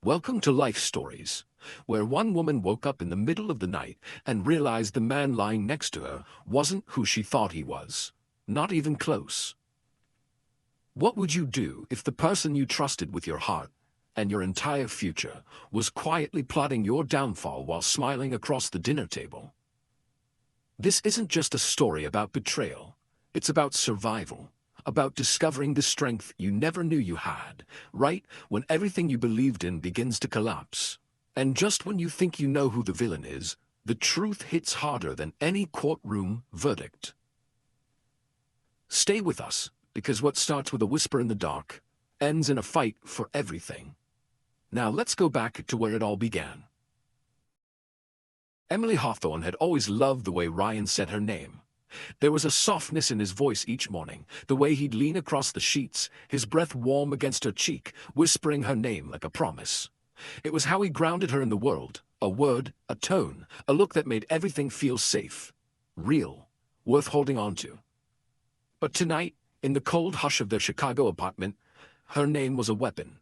Welcome to Life Stories, where one woman woke up in the middle of the night and realized the man lying next to her wasn't who she thought he was. Not even close. What would you do if the person you trusted with your heart and your entire future was quietly plotting your downfall while smiling across the dinner table? This isn't just a story about betrayal. It's about survival. About discovering the strength you never knew you had, right when everything you believed in begins to collapse. And just when you think you know who the villain is, the truth hits harder than any courtroom verdict. Stay with us, because what starts with a whisper in the dark ends in a fight for everything. Now let's go back to where it all began. Emily Hawthorne had always loved the way Ryan said her name. There was a softness in his voice each morning, the way he'd lean across the sheets, his breath warm against her cheek, whispering her name like a promise. It was how he grounded her in the world, a word, a tone, a look that made everything feel safe, real, worth holding on to. But tonight, in the cold hush of their Chicago apartment, her name was a weapon.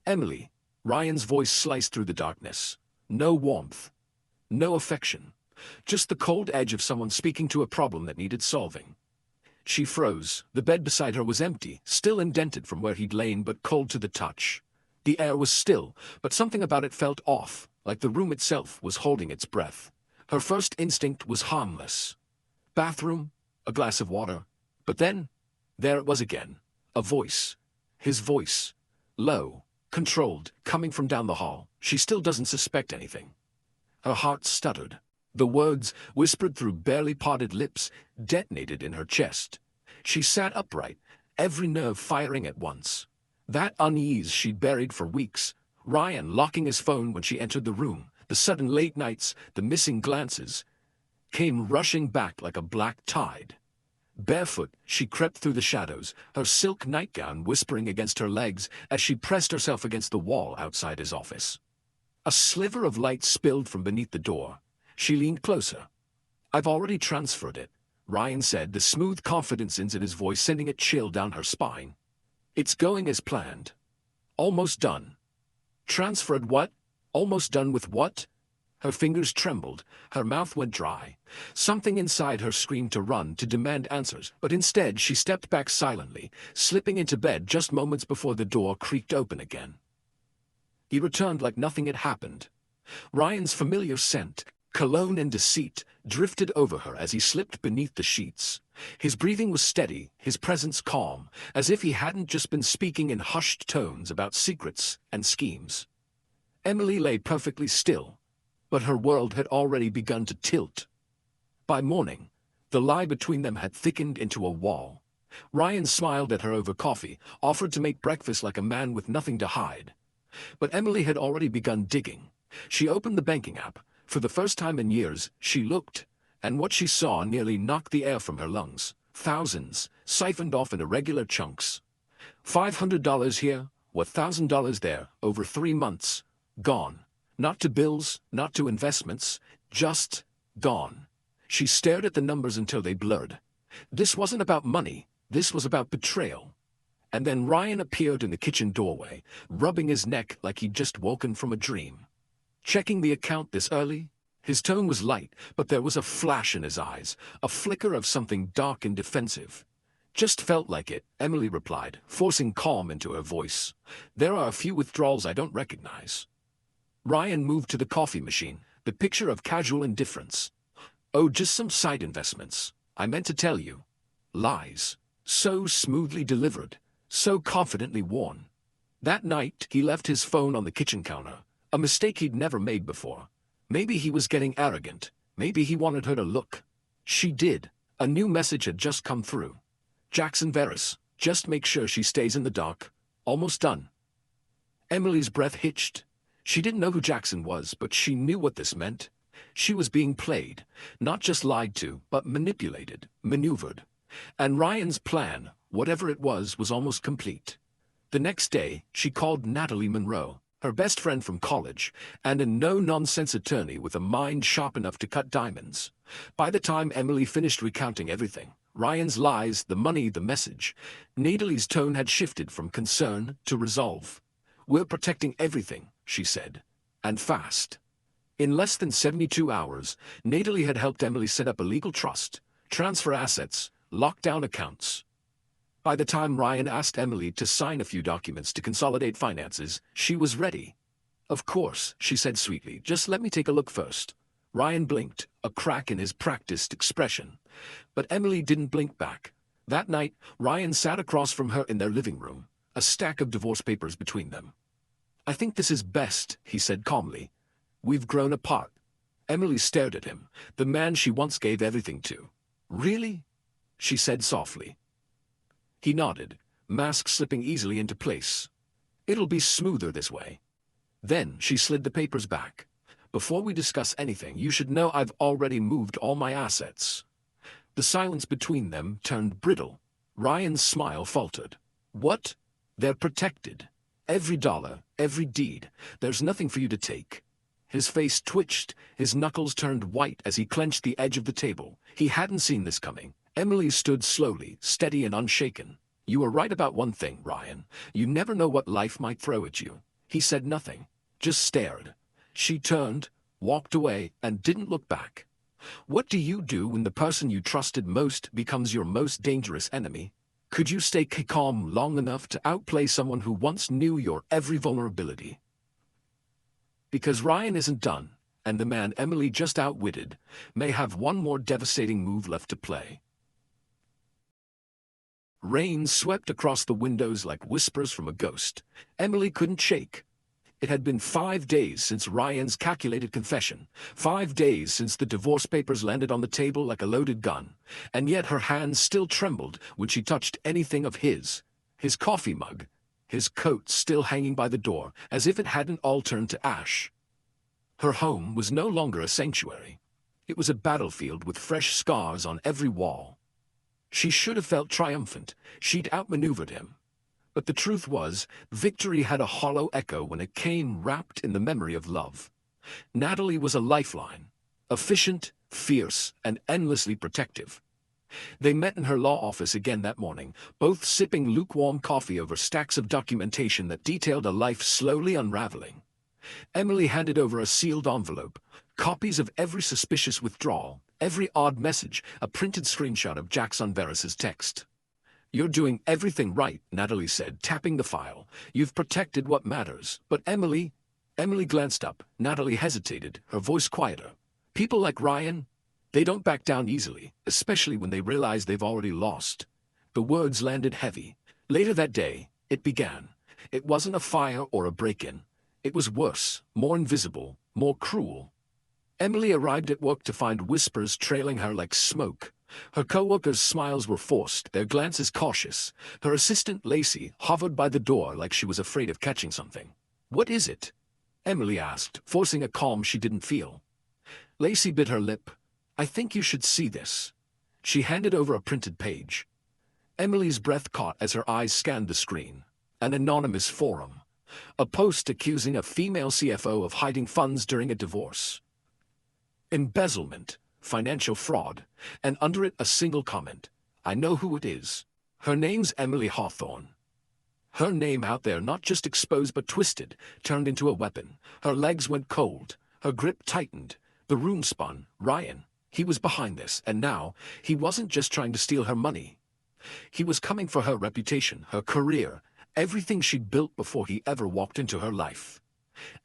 Emily. Ryan's voice sliced through the darkness. No warmth, no affection. Just the cold edge of someone speaking to a problem that needed solving. She froze. The bed beside her was empty, still indented from where he'd lain but cold to the touch. The air was still, but something about it felt off, like the room itself was holding its breath. Her first instinct was harmless. Bathroom, a glass of water. But then, there it was again. A voice. His voice. Low, controlled, coming from down the hall. She still doesn't suspect anything. Her heart stuttered. The words, whispered through barely parted lips, detonated in her chest. She sat upright, every nerve firing at once. That unease she'd buried for weeks. Ryan locking his phone when she entered the room, the sudden late nights, the missing glances, came rushing back like a black tide. Barefoot, she crept through the shadows, her silk nightgown whispering against her legs as she pressed herself against the wall outside his office. A sliver of light spilled from beneath the door. She leaned closer. "I've already transferred it," Ryan said, the smooth confidence in his voice sending a chill down her spine. "It's going as planned. Almost done." "Transferred what? Almost done with what?" Her fingers trembled, her mouth went dry. Something inside her screamed to run, to demand answers, but instead she stepped back silently, slipping into bed just moments before the door creaked open again. He returned like nothing had happened. Ryan's familiar scent, cologne and deceit, drifted over her as he slipped beneath the sheets. His breathing was steady, his presence calm, as if he hadn't just been speaking in hushed tones about secrets and schemes. Emily lay perfectly still, but her world had already begun to tilt. By morning, the lie between them had thickened into a wall. Ryan smiled at her over coffee, offered to make breakfast like a man with nothing to hide. But Emily had already begun digging. She opened the banking app. For the first time in years, she looked, and what she saw nearly knocked the air from her lungs. Thousands, siphoned off in irregular chunks. $500 here, $1,000 there, over 3 months. Gone. Not to bills, not to investments, just gone. She stared at the numbers until they blurred. This wasn't about money, this was about betrayal. And then Ryan appeared in the kitchen doorway, rubbing his neck like he'd just woken from a dream. "Checking the account this early?" His tone was light, but there was a flash in his eyes, a flicker of something dark and defensive. "Just felt like it," Emily replied, forcing calm into her voice. "There are a few withdrawals I don't recognize." Ryan moved to the coffee machine, the picture of casual indifference. "Oh, just some side investments. I meant to tell you." Lies. So smoothly delivered, so confidently worn. That night, he left his phone on the kitchen counter. A mistake he'd never made before. Maybe he was getting arrogant. Maybe he wanted her to look. She did. A new message had just come through. "Jackson Veris, just make sure she stays in the dark. Almost done." Emily's breath hitched. She didn't know who Jackson was, but she knew what this meant. She was being played, not just lied to, but manipulated, maneuvered. And Ryan's plan, whatever it was almost complete. The next day, she called Natalie Monroe, her best friend from college, and a no-nonsense attorney with a mind sharp enough to cut diamonds. By the time Emily finished recounting everything, Ryan's lies, the money, the message, Natalie's tone had shifted from concern to resolve. "We're protecting everything. she said. And fast. In less than 72 hours, Natalie had helped Emily set up a legal trust, transfer assets, lock down accounts. By the time Ryan asked Emily to sign a few documents to consolidate finances, she was ready. Of course, she said sweetly, just let me take a look first. Ryan blinked, a crack in his practiced expression. But Emily didn't blink back. That night, Ryan sat across from her in their living room, a stack of divorce papers between them. I think this is best, he said calmly. We've grown apart. Emily stared at him, the man she once gave everything to. Really? She said softly. He nodded, mask slipping easily into place. It'll be smoother this way. Then she slid the papers back. Before we discuss anything, you should know I've already moved all my assets. The silence between them turned brittle. Ryan's smile faltered. What? They're protected. Every dollar, every deed. There's nothing for you to take. His face twitched, his knuckles turned white as he clenched the edge of the table. He hadn't seen this coming. Emily stood slowly, steady and unshaken. You are right about one thing, Ryan. You never know what life might throw at you. He said nothing, just stared. She turned, walked away, and didn't look back. What do you do when the person you trusted most becomes your most dangerous enemy? Could you stay calm long enough to outplay someone who once knew your every vulnerability? Because Ryan isn't done, and the man Emily just outwitted may have one more devastating move left to play. Rain swept across the windows like whispers from a ghost. Emily couldn't shake. It had been 5 days since Ryan's calculated confession, 5 days since the divorce papers landed on the table like a loaded gun, and yet her hands still trembled when she touched anything of his coffee mug, his coat still hanging by the door, as if it hadn't all turned to ash. Her home was no longer a sanctuary. It was a battlefield with fresh scars on every wall. She should have felt triumphant. She'd outmaneuvered him. But the truth was, victory had a hollow echo when it came wrapped in the memory of love. Natalie was a lifeline, efficient, fierce, and endlessly protective. They met in her law office again that morning, both sipping lukewarm coffee over stacks of documentation that detailed a life slowly unraveling. Emily handed over a sealed envelope, copies of every suspicious withdrawal, every odd message, a printed screenshot of Jackson Veris's text. You're doing everything right, Natalie said, tapping the file. You've protected what matters. But Emily glanced up. Natalie hesitated, her voice quieter. People like Ryan, they don't back down easily, especially when they realize they've already lost. The words landed heavy. Later that day, it began. It wasn't a fire or a break-in. It was worse, more invisible, more cruel. Emily arrived at work to find whispers trailing her like smoke. Her co-workers' smiles were forced, their glances cautious. Her assistant, Lacey, hovered by the door like she was afraid of catching something. What is it? Emily asked, forcing a calm she didn't feel. Lacey bit her lip. I think you should see this. She handed over a printed page. Emily's breath caught as her eyes scanned the screen. An anonymous forum. A post accusing a female CFO of hiding funds during a divorce. Embezzlement, financial fraud, and under it a single comment. I know who it is. Her name's Emily Hawthorne. Her name out there, not just exposed but twisted, turned into a weapon. Her legs went cold. Her grip tightened. The room spun. Ryan, he was behind this, and now, he wasn't just trying to steal her money. He was coming for her reputation, her career, everything she'd built before he ever walked into her life.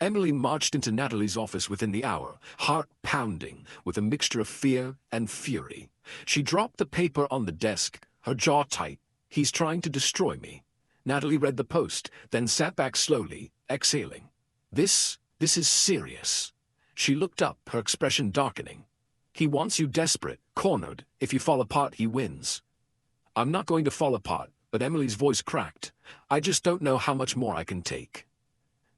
Emily marched into Natalie's office within the hour, heart pounding with a mixture of fear and fury. She dropped the paper on the desk, her jaw tight. He's trying to destroy me. Natalie read the post, then sat back slowly, exhaling. This is serious. She looked up, her expression darkening. He wants you desperate, cornered. If you fall apart, he wins. I'm not going to fall apart, but Emily's voice cracked. I just don't know how much more I can take.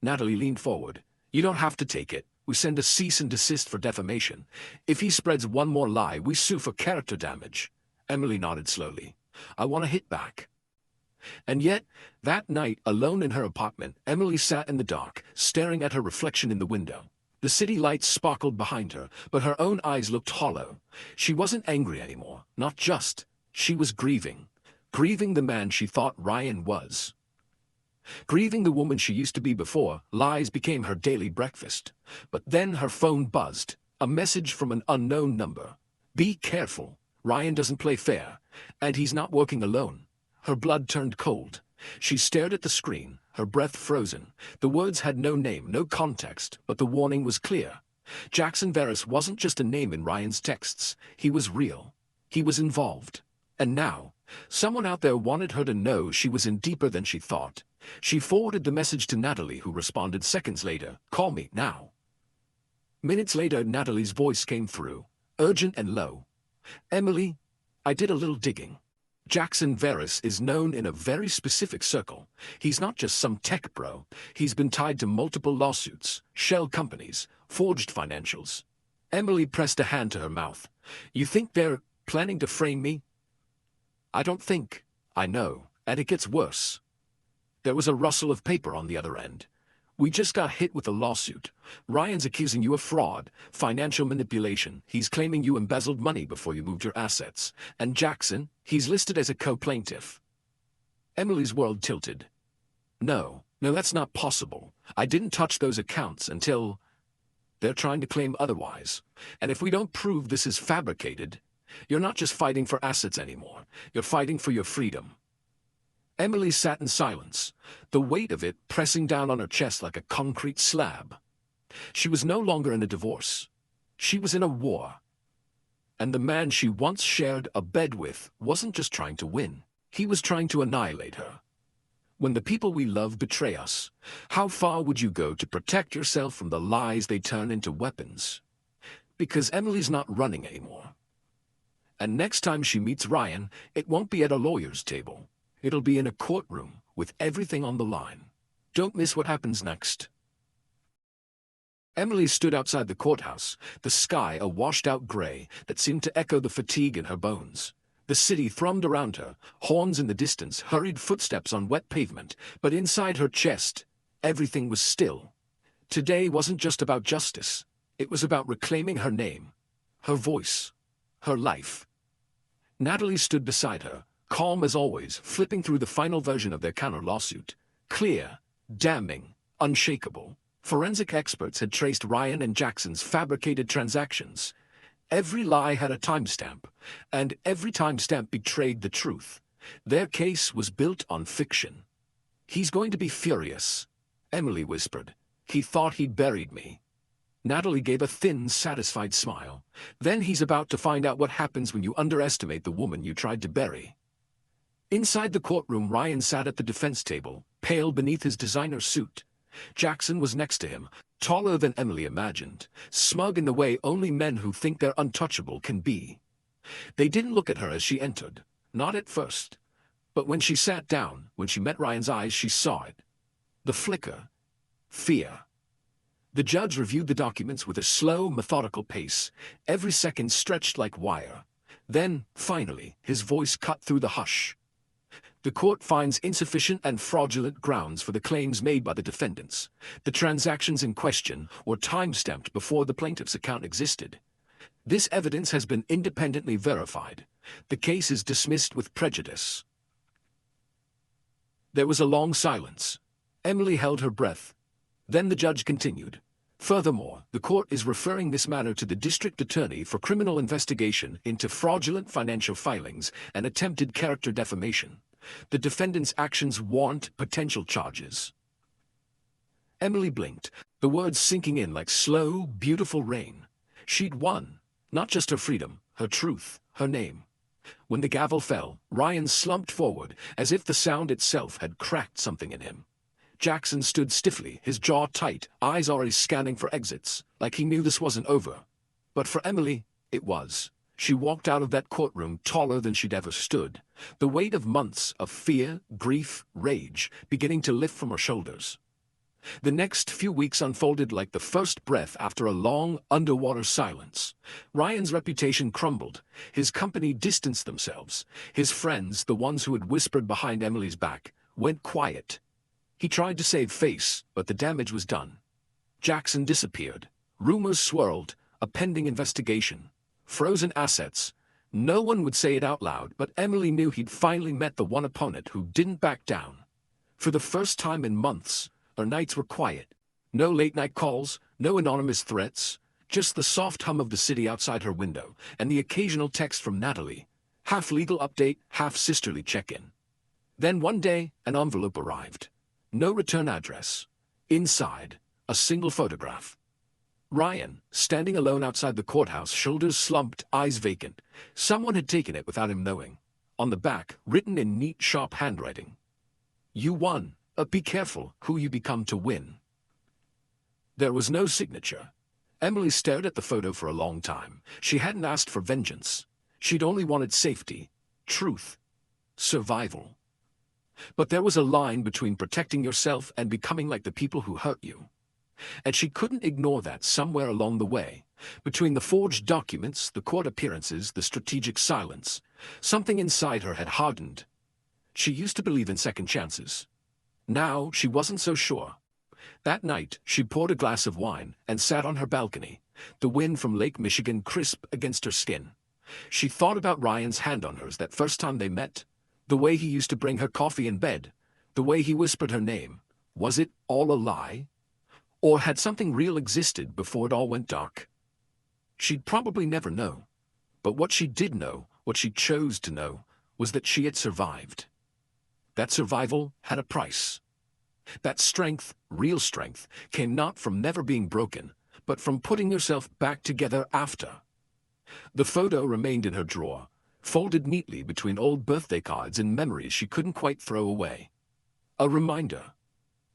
Natalie leaned forward. You don't have to take it. We send a cease and desist for defamation. If he spreads one more lie, we sue for character damage. Emily nodded slowly. I want to hit back. And yet, that night, alone in her apartment, Emily sat in the dark, staring at her reflection in the window. The city lights sparkled behind her, but her own eyes looked hollow. She wasn't angry anymore, not just. She was grieving. Grieving the man she thought Ryan was. Grieving the woman she used to be before, lies became her daily breakfast. But then her phone buzzed. A message from an unknown number. "Be careful. Ryan doesn't play fair. And he's not working alone." Her blood turned cold. She stared at the screen, her breath frozen. The words had no name, no context, but the warning was clear. Jackson Veris wasn't just a name in Ryan's texts. He was real. He was involved. And now, someone out there wanted her to know she was in deeper than she thought. She forwarded the message to Natalie, who responded seconds later, "Call me now." Minutes later, Natalie's voice came through, urgent and low. "Emily, I did a little digging. Jackson Veris is known in a very specific circle. He's not just some tech bro. He's been tied to multiple lawsuits, shell companies, forged financials." Emily pressed a hand to her mouth. "You think they're planning to frame me?" "I don't think. I know, and it gets worse." There was a rustle of paper on the other end. "We just got hit with a lawsuit. Ryan's accusing you of fraud, financial manipulation. He's claiming you embezzled money before you moved your assets. And Jackson, he's listed as a co-plaintiff." Emily's world tilted. No, that's not possible. I didn't touch those accounts until... They're trying to claim otherwise. And if we don't prove this is fabricated, you're not just fighting for assets anymore. You're fighting for your freedom." Emily sat in silence, the weight of it pressing down on her chest like a concrete slab. She was no longer in a divorce. She was in a war. And the man she once shared a bed with wasn't just trying to win. He was trying to annihilate her. When the people we love betray us, how far would you go to protect yourself from the lies they turn into weapons? Because Emily's not running anymore. And next time she meets Ryan, it won't be at a lawyer's table. It'll be in a courtroom, with everything on the line. Don't miss what happens next. Emily stood outside the courthouse, the sky a washed-out gray that seemed to echo the fatigue in her bones. The city thrummed around her, horns in the distance, hurried footsteps on wet pavement, but inside her chest, everything was still. Today wasn't just about justice. It was about reclaiming her name, her voice, her life. Natalie stood beside her, calm as always, flipping through the final version of their counter-lawsuit. Clear, damning, unshakable. Forensic experts had traced Ryan and Jackson's fabricated transactions. Every lie had a timestamp, and every timestamp betrayed the truth. Their case was built on fiction. "He's going to be furious," Emily whispered. "He thought he'd buried me." Natalie gave a thin, satisfied smile. "Then he's about to find out what happens when you underestimate the woman you tried to bury." Inside the courtroom, Ryan sat at the defense table, pale beneath his designer suit. Jackson was next to him, taller than Emily imagined, smug in the way only men who think they're untouchable can be. They didn't look at her as she entered, not at first. But when she sat down, when she met Ryan's eyes, she saw it. The flicker. Fear. The judge reviewed the documents with a slow, methodical pace, every second stretched like wire. Then, finally, his voice cut through the hush. "The court finds insufficient and fraudulent grounds for the claims made by the defendants. The transactions in question were time-stamped before the plaintiff's account existed. This evidence has been independently verified. The case is dismissed with prejudice." There was a long silence. Emily held her breath. Then the judge continued. "Furthermore, the court is referring this matter to the district attorney for criminal investigation into fraudulent financial filings and attempted character defamation. The defendant's actions warrant potential charges." Emily blinked, the words sinking in like slow, beautiful rain. She'd won. Not just her freedom, her truth, her name. When the gavel fell, Ryan slumped forward, as if the sound itself had cracked something in him. Jackson stood stiffly, his jaw tight, eyes already scanning for exits, like he knew this wasn't over. But for Emily, it was. She walked out of that courtroom taller than she'd ever stood, the weight of months of fear, grief, rage beginning to lift from her shoulders. The next few weeks unfolded like the first breath after a long, underwater silence. Ryan's reputation crumbled. His company distanced themselves. His friends, the ones who had whispered behind Emily's back, went quiet. He tried to save face, but the damage was done. Jackson disappeared. Rumors swirled, a pending investigation. Frozen assets. No one would say it out loud, but Emily knew he'd finally met the one opponent who didn't back down. For the first time in months, her nights were quiet. No late-night calls, no anonymous threats, just the soft hum of the city outside her window, and the occasional text from Natalie, half legal update, half sisterly check-in. Then one day, an envelope arrived. No return address. Inside, a single photograph. Ryan, standing alone outside the courthouse, shoulders slumped, eyes vacant. Someone had taken it without him knowing. On the back, written in neat, sharp handwriting. You won. Be careful who you become to win. There was no signature. Emily stared at the photo for a long time. She hadn't asked for vengeance. She'd only wanted safety, truth, survival. But there was a line between protecting yourself and becoming like the people who hurt you. And she couldn't ignore that somewhere along the way. Between the forged documents, the court appearances, the strategic silence, something inside her had hardened. She used to believe in second chances. Now she wasn't so sure. That night, she poured a glass of wine and sat on her balcony, the wind from Lake Michigan crisp against her skin. She thought about Ryan's hand on hers that first time they met, the way he used to bring her coffee in bed, the way he whispered her name. Was it all a lie? Or had something real existed before it all went dark? She'd probably never know. But what she did know, what she chose to know, was that she had survived. That survival had a price. That strength, real strength, came not from never being broken, but from putting yourself back together after. The photo remained in her drawer, folded neatly between old birthday cards and memories she couldn't quite throw away. A reminder,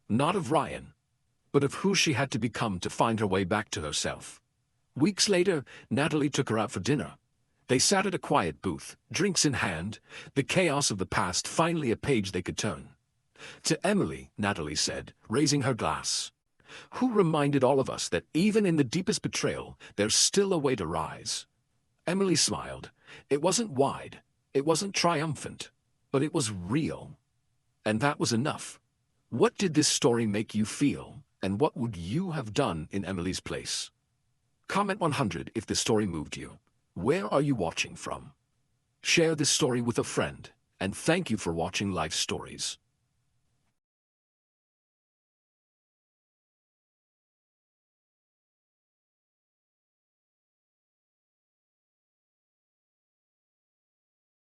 not of Ryan, but of who she had to become to find her way back to herself. Weeks later, Natalie took her out for dinner. They sat at a quiet booth, drinks in hand, the chaos of the past finally a page they could turn. To Emily, Natalie said, raising her glass, who reminded all of us that even in the deepest betrayal, there's still a way to rise. Emily smiled. It wasn't wide, it wasn't triumphant, but it was real. And that was enough. What did this story make you feel, and what would you have done in Emily's place? Comment 100 if the story moved you. Where are you watching from? Share this story with a friend, and thank you for watching Life Stories.